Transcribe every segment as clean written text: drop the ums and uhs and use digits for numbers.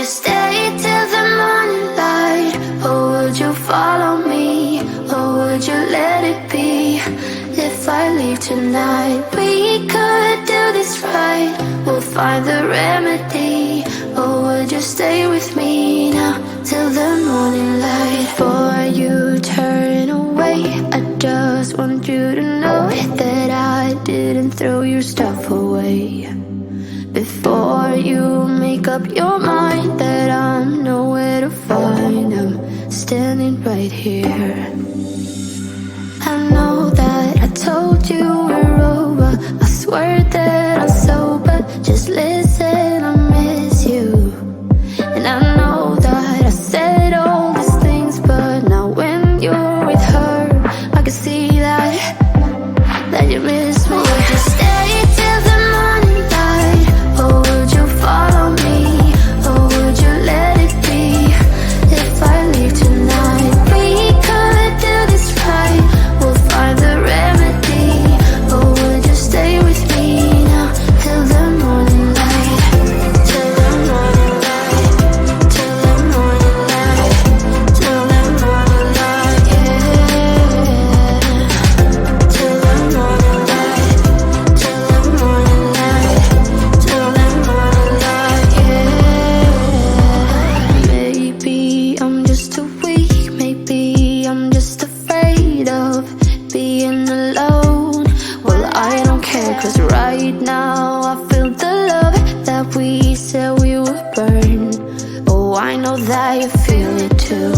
stay till the morning light? Or would you follow me? Or would you let it be? If I leave tonight, we could do this right. We'll find the remedy. Or would you stay with me now till the morning light? Before you turn away, I just want you to know that I didn't throw your stuff away. Before you make up your mind that I'm nowhere to find, I'm standing right here. I know that I told you we're over. I swear that I'm sober. Just listen, I miss you. And I know that I said all these things, but now when you're with her, I can see that you miss me. Would you stay till the morning light? Or would you follow me? Or would you let it be? If I leave tonight, we could do this right. We'll find the remedy. Or would you stay with me now till the morning light? Till the morning light. Till the morning light. Till the morning light, yeah. Till the morning light. Till the morning light. Till the morning light, yeah. Maybe I'm just too weak. Maybe I'm just afraid of being alone. Well, I don't care, 'cause right now I feel the love that we said we would burn. Oh, I know that you feel it too.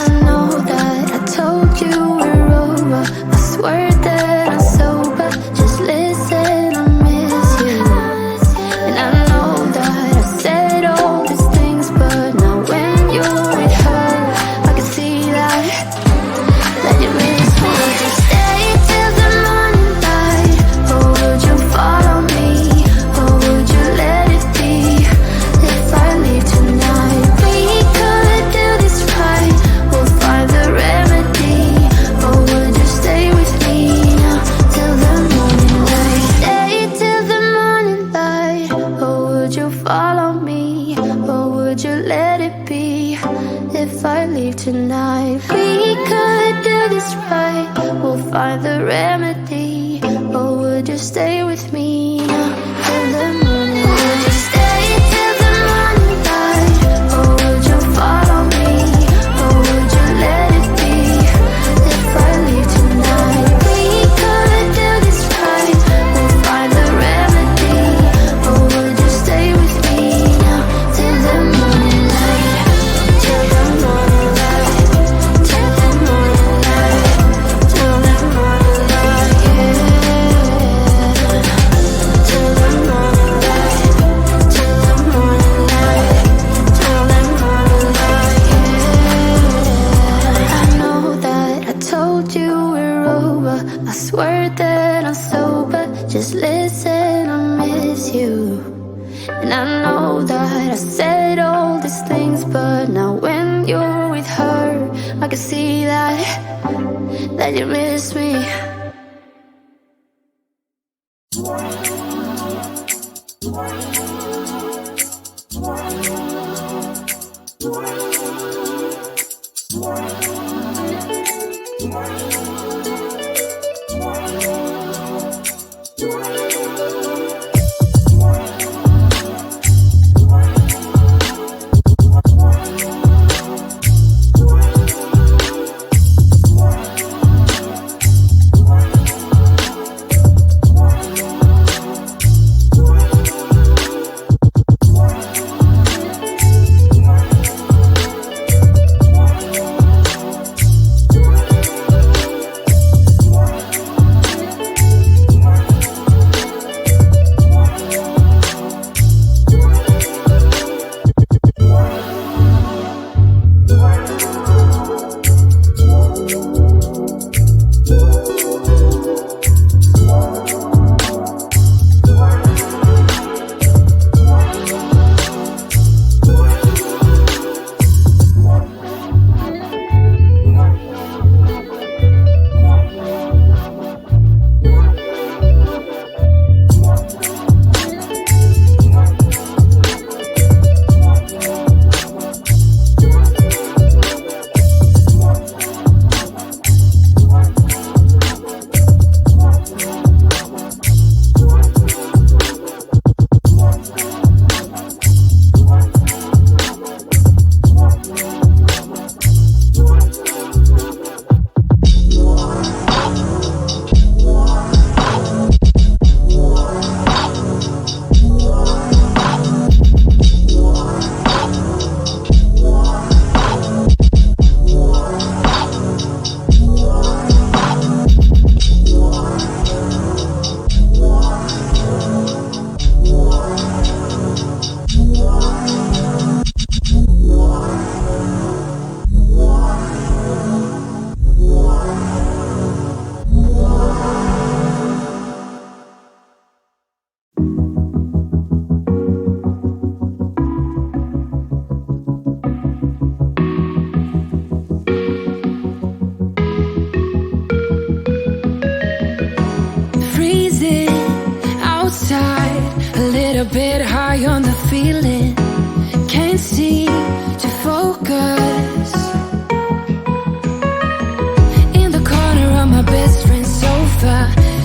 I know that I told you we're over. I swear that I'm sober. Just listen, I miss you. And I know that I said all these things, but now when you're with her, I can see that you miss me. Would you stay till the morning light? Or would you follow me? Or would you let it be? If I leave tonight, we could do this right. We'll find the remedy. Or would you stay with me now till the morning light? Stay till the morning light. Or would you follow me? Or would you let it be? If I leave tonight, we could do this right. We'll find the remedy. Or would you stay with me now till the morning light? Would you stay till the morning light? Or would you follow me? Or would you let it be? If I leave tonight, we could do this right. We'll find the remedy. Or would you stay with me now till the morning light? Till the morning light. Till the morning light. Till the morning light, yeah. Till the morning light. Till the morning light. Till the morning light, yeah. I know that I told you we're over. I swear that I'm sober. Just listen, I miss you. And I know that I said all these things, but now when you're with her, I can see that you miss me.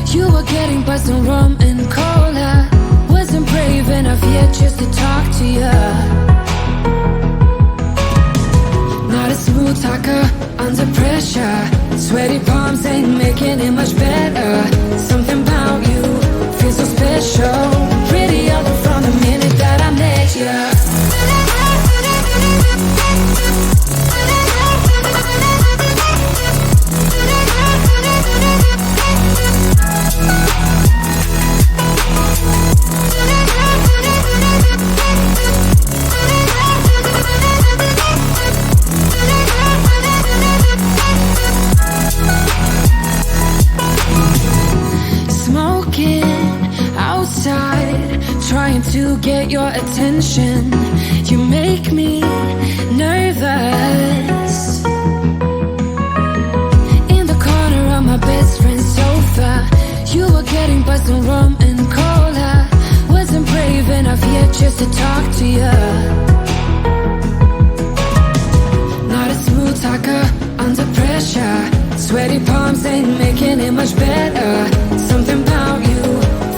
You were getting buzzed on rum and cola. Wasn't brave enough yet just to talk to ya. Not a smooth talker under pressure. Sweaty palms ain't making it much better. Something about you feels so special. Pretty other from the minute that I met ya. Trying to get your attention. You make me nervous. In the corner of my best friend's sofa, you were getting buzzed on rum and cola. Wasn't brave enough yet just to talk to ya. Not a smooth talker under pressure. Sweaty palms ain't making it much better. Something about you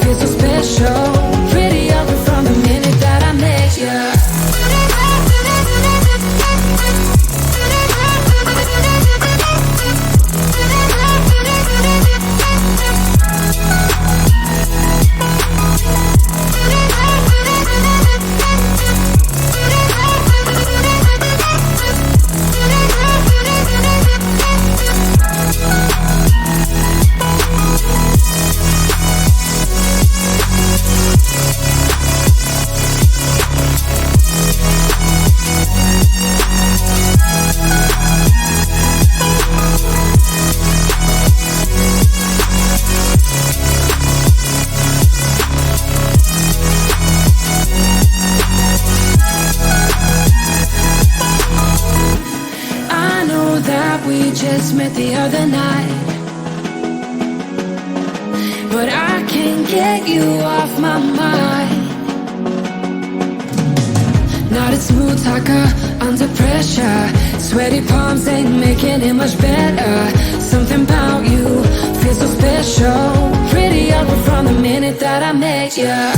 feels so special. Pretty other from the minute that I met ya. Just met the other night, but I can't get you off my mind. Not a smooth talker under pressure. Sweaty palms ain't making it much better. Something about you feels so special. Pretty other from the minute that I met ya.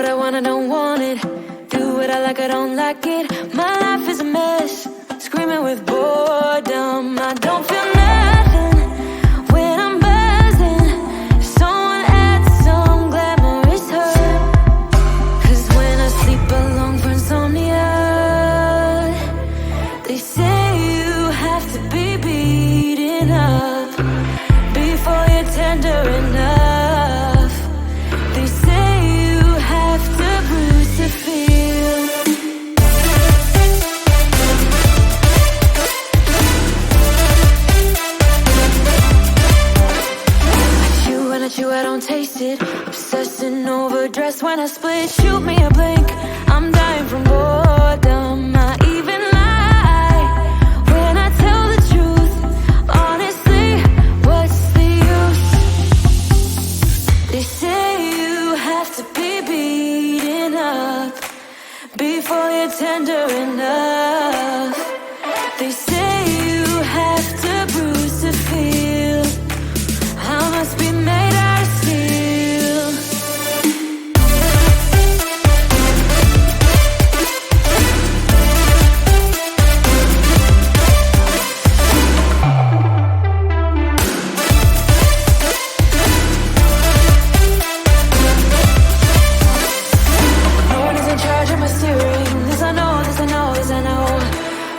what I want, I don't want it. Do what I like, I don't like it. My life is a mess, screaming with boredom. I don't feel nothing when I'm buzzing. Someone adds some glamorous hurt. 'Cause when I sleep alone for insomnia, they say you have to be beaten up before you're tender enough. They say you have to bruise to feel. I chew, I don't taste it. Obsessing over dress when I split. Shoot me a blink, I'm dying from boredom. I even lie when I tell the truth. Honestly, what's the use? They say you have to be beaten up before you're tender enough. They say you have to bruise to feel. I must be made out of steel. No one is in charge of my steering. This I know, this I know, this I know.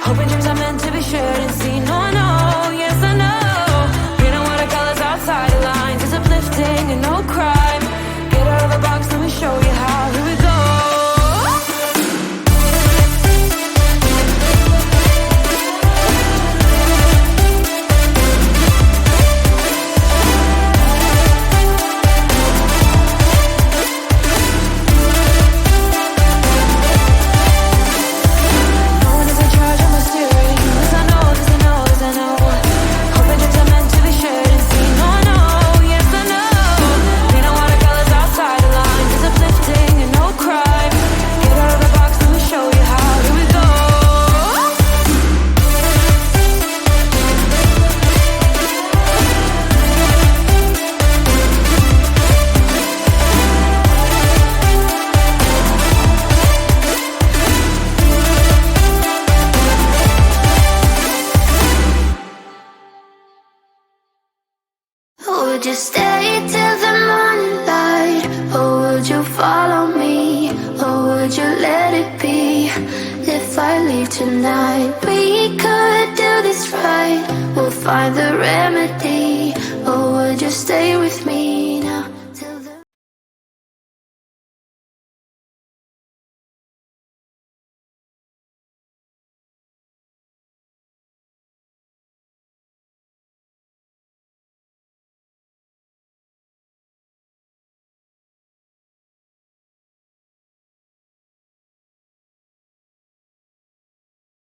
Hoping dreams are meant to be shared and seen. No, I know, yes I know. Painting watercolors outside the lines is uplifting and no crime. Get out of the box, let me show you how. Here we go. No one is in charge of my steering. This I know, this I know, this I know. Hoping dreams are meant to be shared and seen. No, I know, yes I know. Painting watercolors outside the lines is uplifting and no crime. Get out of the box, let me show you how. Here we go. Would you stay till the morning light? Or would you follow me? Or would you let it be? If I leave tonight, we could do this right. We'll find the remedy. Or would you stay with me now?